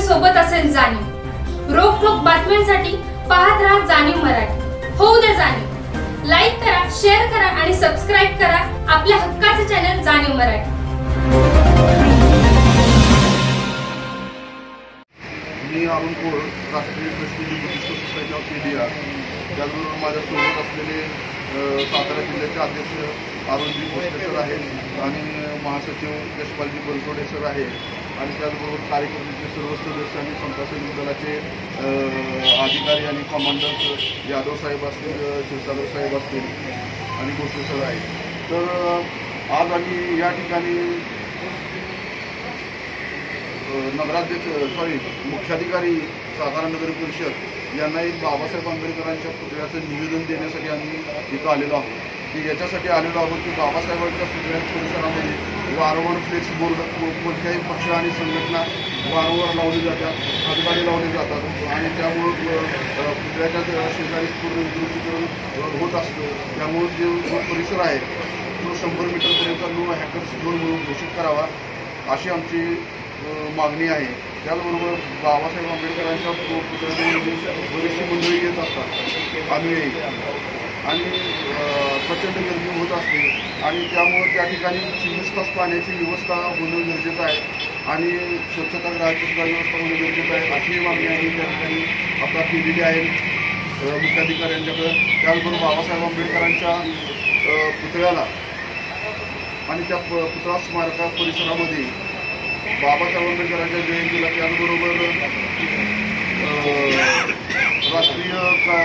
सोबत असेल जाणीव। रोखोक बातम्यांसाठी पाहत राहा जाणीव मराठी। होऊ दे जाणीव। लाईक करा, शेअर करा आणि सबस्क्राइब करा आपल्या हक्काचे चॅनल जाणीव मराठी। मी अरुण कोळ, राष्ट्रीय बुद्धिस्ट सोसायटी ऑफ इंडिया, त्याचबरोबर माझ्यासोबत असलेले सातारा जिल्ह्याचे अध्यक्ष अरुणजी भोसले सर आहेत आणि महासचिव यशपालजी बनसोडे सर आहेत आणि त्याचबरोबर कार्यकर्त्यांचे सर्व सदस्य आणि समता सैनिक दलाचे अधिकारी आणि कमांडर्स यादव साहेब असतील, क्षीरसागर साहेब असतील आणि भोसले सर आहेत। तर आज आम्ही या ठिकाणी मुख्याधिकारी सातारा नगर परिषद यांना एक बाबासाहेब आंबेडकरांच्या पुतळ्याचं निवेदन देण्यासाठी आम्ही इथं आलेलो आहोत। की याच्यासाठी आलेलो आहोत की बाबासाहेबांच्या पुतळ्याच्या परिसरामध्ये वारंवार फ्लेक्स बोर्ड कोणत्याही पक्ष आणि संघटना वारंवार लावली जातात, हातगाडी लावली जातात आणि त्यामुळं पुतळ्याच्या शेजारी पूर्ण विद्युतीकरण होत असतं। त्यामुळे जो परिसर आहे तो 100 मीटरपर्यंत नो हॅकर्स झोन म्हणून घोषित करावा अशी आमची मागणी आहे। त्याचबरोबर बाबासाहेब आंबेडकरांच्या पुतळ्यामध्ये बरीचशी मंडळी येत असतात अनुयायी आणि प्रचंड गर्दी होत असते आणि त्यामुळं त्या ठिकाणी 24 तास पाण्याची व्यवस्था होणं गरजेचं आहे आणि स्वच्छतागृहाची सुद्धा व्यवस्था होणं गरजेचं आहे अशी मागणी आम्ही त्या ठिकाणी आता केलेली आहे मुख्याधिकाऱ्यांच्याकडं। त्याचबरोबर बाबासाहेब आंबेडकरांच्या पुतळ्याला आणि त्या पुतळा स्मारका परिसरामध्ये बाबासाहेब आंबेडकरांच्या जयंतीला त्याचबरोबर राष्ट्रीय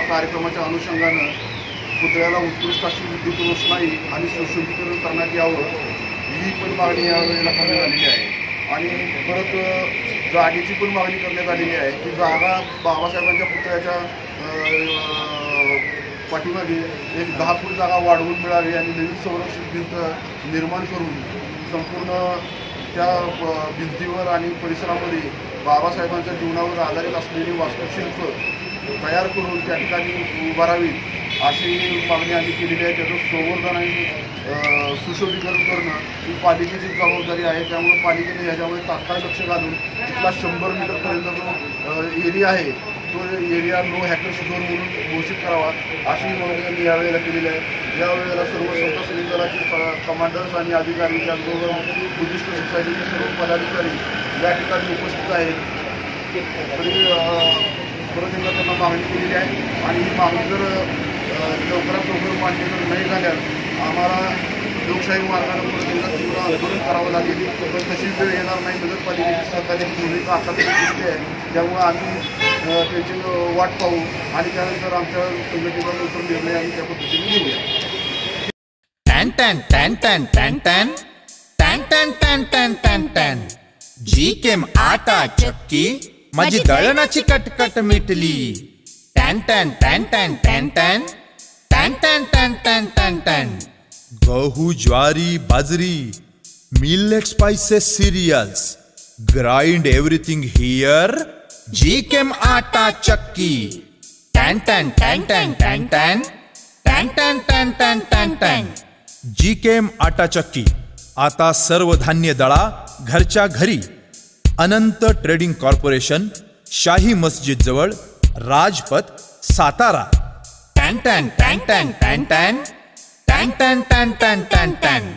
कार्यक्रमाच्या अनुषंगानं पुतळ्याला उत्कृष्ट अशी विद्युत रोषणाई आणि सुशोभीकरण करण्यात यावं ही पण मागणी यावेळेला करण्यात आलेली आहे आणि परत जागेची पण मागणी करण्यात आलेली आहे की जागा बाबासाहेबांच्या पुतळ्याच्या पाठीमागे एक 10 फूट जागा वाढवून मिळावी आणि नवीन संरक्षित भिंत निर्माण करून संपूर्ण त्या भिंतीवर आणि परिसरामध्ये बाबासाहेबांच्या जीवनावर आधारित असलेली वास्तुशिल्प तयार करून त्या ठिकाणी उभारावी अशी मागणी आम्ही केलेली आहे। त्याचं संवर्धन आणि सुशोभीकरण करणं ही पालिकेची जबाबदारी आहे। त्यामुळे पालिकेने ह्याच्यामध्ये तात्काळ लक्ष घालून तिथला 100 मीटरपर्यंत जो एरिया आहे तो एरिया नो हॅकर्स झोन म्हणून घोषित करावा अशी मागणी आम्ही यावेळेला केलेली आहे। यावेळेला सर्व समता सैनिक दलाचे कमांडर्स आणि अधिकारी त्याचबरोबर बुद्धिस्ट सोसायटीचे सर्व पदाधिकारी या ठिकाणी उपस्थित आहेत। तरी परत एकदा त्यांना मागणी केलेली आहे आणि ही मागणी जर लवकरात लवकर मान्य जर नाही झाल्यास आम्हाला लोकशाही मार्गाने परत एकदा तीव्र आंदोलन करावं लागेल। पण तशी वेळ येणार नाही। नगरपालिकेची सहकारी भूमिका आता तरी दिसते आहे, त्यामुळे आम्ही त्याची वाट पाहू आणि त्यानंतर आमच्या संघटनेचा नंतर निर्णय आम्ही त्या पद्धतीने घेऊया। जीकेम आटा चक्की माझी दळणाची कटकट मिटली। टॅन टॅन टॅन टॅन टॅन टॅन टॅन टॅन टॅन टॅन टॅन टॅन गहू ज्वारी बाजरी millet spices cereals grind everything here जीकेम आटा चक्की। टॅन टॅन टॅन टॅन टॅन टॅन टॅन टॅन टॅन टॅन टॅन टॅन जीकेम आटा चक्की आता सर्व धान्य दळा घरच्या घरी। अनंत ट्रेडिंग कॉर्पोरेशन, शाही मस्जिद जवळ, राजपथ, सातारा। टॅन टॅन टॅन टॅन टॅन टॅन टॅन टॅन टॅन टॅन टॅन टॅन।